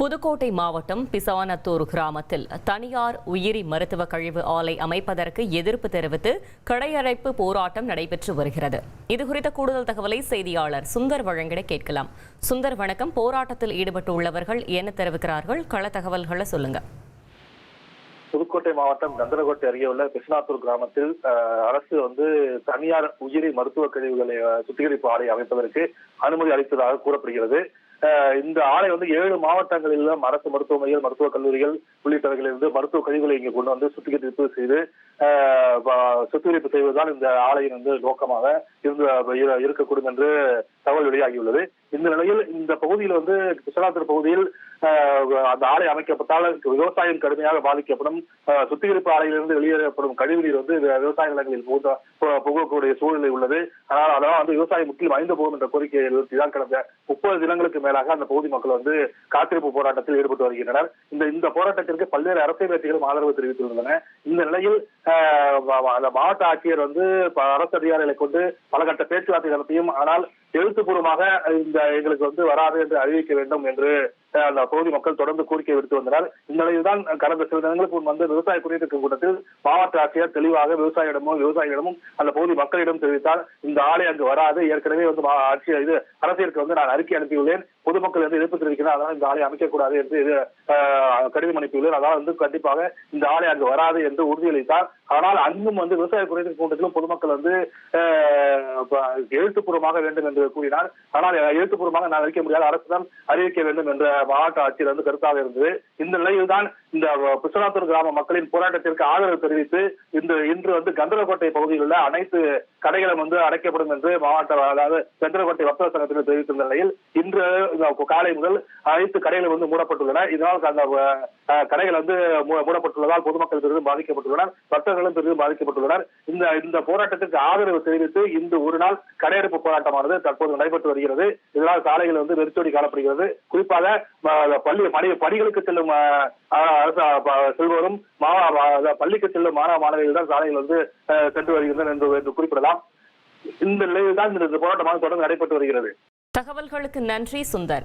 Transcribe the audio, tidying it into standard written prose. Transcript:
புதுக்கோட்டை மாவட்டம் பிசானத்தூர் கிராமத்தில் தனியார் உயிரி மருத்துவ கழிவு ஆலை அமைப்பதற்கு எதிர்ப்பு தெரிவித்து கடையடைப்பு போராட்டம் நடைபெற்று வருகிறது. இதுகுறித்த கூடுதல் தகவலை செய்தியாளர் சுந்தர் வழங்கிட கேட்கலாம். சுந்தர், வணக்கம். போராட்டத்தில் ஈடுபட்டுள்ளவர்கள் என்ன தெரிவிக்கிறார்கள்? கள தகவல்களை சொல்லுங்க. புதுக்கோட்டை மாவட்டம் கந்தரகோட்டை அருகே உள்ள பிசானத்தூர் கிராமத்தில் அரசு தனியார் உயிரி மருத்துவ கழிவுகளை சுத்திகரிப்பு ஆலை அமைப்பதற்கு அனுமதி அளித்ததாக கூறப்படுகிறது. இந்த ஆலை 7 மாவட்டங்களிலும் அரசு மருத்துவமனைகள், மருத்துவக் கல்லூரிகள் உள்ளிட்டவர்களிலிருந்து மருத்துவ கழிவுகளை இங்கு கொண்டு வந்து சுத்திகரிப்பு செய்வதுதான் இந்த ஆலையின் நோக்கமாக இருக்கக்கூடும் என்று தகவல் வெளியாகியுள்ளது. இந்த நிலையில் இந்த பகுதியில் பிசானத்தூர் பகுதியில் அந்த ஆலை அமைக்கப்பட்டால் விவசாயம் கடுமையாக பாதிக்கப்படும். சுத்திகரிப்பு ஆலையிலிருந்து வெளியேறப்படும் கழிவுநீர் விவசாய நிலங்களில் புகக்கூடிய சூழ்நிலை உள்ளது. ஆனால் அதெல்லாம் விவசாயம் முற்றிலும் அழிந்து போகும் என்ற கோரிக்கையை தான் கடந்த 30 தினங்களுக்கு மேலாக அந்த பகுதி மக்கள் காத்திருப்பு போராட்டத்தில் ஈடுபட்டு வருகின்றனர். இந்த போராட்டத்திற்கு பல்வேறு அரசியல் கட்சிகளும் ஆதரவு தெரிவித்துள்ளன. இந்த நிலையில் அந்த மாவட்ட ஆட்சியர் அரசு அதிகாரிகளை கொண்டு பல கட்ட பேச்சுவார்த்தை நடத்தியும், ஆனால் எழுத்துப்பூர்வமாக எங்களுக்கு வராது என்று அறிவிக்க வேண்டும் என்று அந்த பகுதி மக்கள் தொடர்ந்து கோரிக்கை விடுத்து வந்தனர். இந்த நிலையில் தான் கடந்த சில தினங்களுக்கு முன் விவசாய குறைதீர்க்கும் கூட்டத்தில் மாவட்ட ஆட்சியர் தெளிவாக விவசாயிகளிடமும் அந்த பகுதி மக்களிடம் தெரிவித்தால் இந்த ஆலை அங்கு வராது. ஏற்கனவே அரசியலுக்கு நான் அறிக்கை அனுப்பியுள்ளேன். பொதுமக்கள் எதிர்ப்பு தெரிவிக்கிறார். அதனால் இந்த ஆலை அமைக்கக்கூடாது என்று கடிதம் அனுப்பியுள்ளேன். அதனால் கண்டிப்பாக இந்த ஆலை அங்கு வராது என்று உறுதியளித்தார். ஆனால் அங்கும் விவசாய குறைதீர்க்கும் கூட்டத்திலும் பொதுமக்கள் எழுத்துப்பூர்வமாக வேண்டும் என்று கூறினார். ஆனால் எழுத்துப்பூர்வமாக நான் அறிவிக்க முடியாது, அரசுதான் அறிவிக்க வேண்டும் என்ற மாவட்ட ஆட்சியர் கருத்தாக இருந்தது. இந்த நிலையில் தான் இந்த பிசானத்தூர் கிராம மக்களின் போராட்டத்திற்கு ஆதரவு தெரிவித்து இன்று கந்தரகோட்டை பகுதியில் உள்ள அனைத்து கடைகளும் அடைக்கப்படும் என்று கந்தரகோட்டை வர்த்தக சங்கத்தில் தெரிவித்திருந்த நிலையில் இன்று காலை முதல் அனைத்து கடைகளும் மூடப்பட்டுள்ளன. இதனால் அந்த கடைகள் மூடப்பட்டுள்ளதால் பொதுமக்கள் பெரிதும் பாதிக்கப்பட்டுள்ளனர், வர்த்தகர்களும் பெரிதும் பாதிக்கப்பட்டுள்ளனர். இந்த போராட்டத்திற்கு ஆதரவு தெரிவித்து இந்த ஒரு நாள் கடையெடுப்பு போராட்டமானது தற்போது நடைபெற்று வருகிறது. இதனால் சாலைகள் நெரிசோடி காணப்படுகிறது. குறிப்பாக பள்ளிகளுக்கு செல்லும் செல்வோரும் பள்ளிக்கு செல்லும் மாணவ மாணவிகள் தான் சாலைகள் சென்று வருகின்றனர் என்று குறிப்பிடலாம். இந்த நிலையில் தான் இந்த போராட்டமாக தொடர்ந்து நடைபெற்று வருகிறது. தகவல்களுக்கு நன்றி சுந்தர்.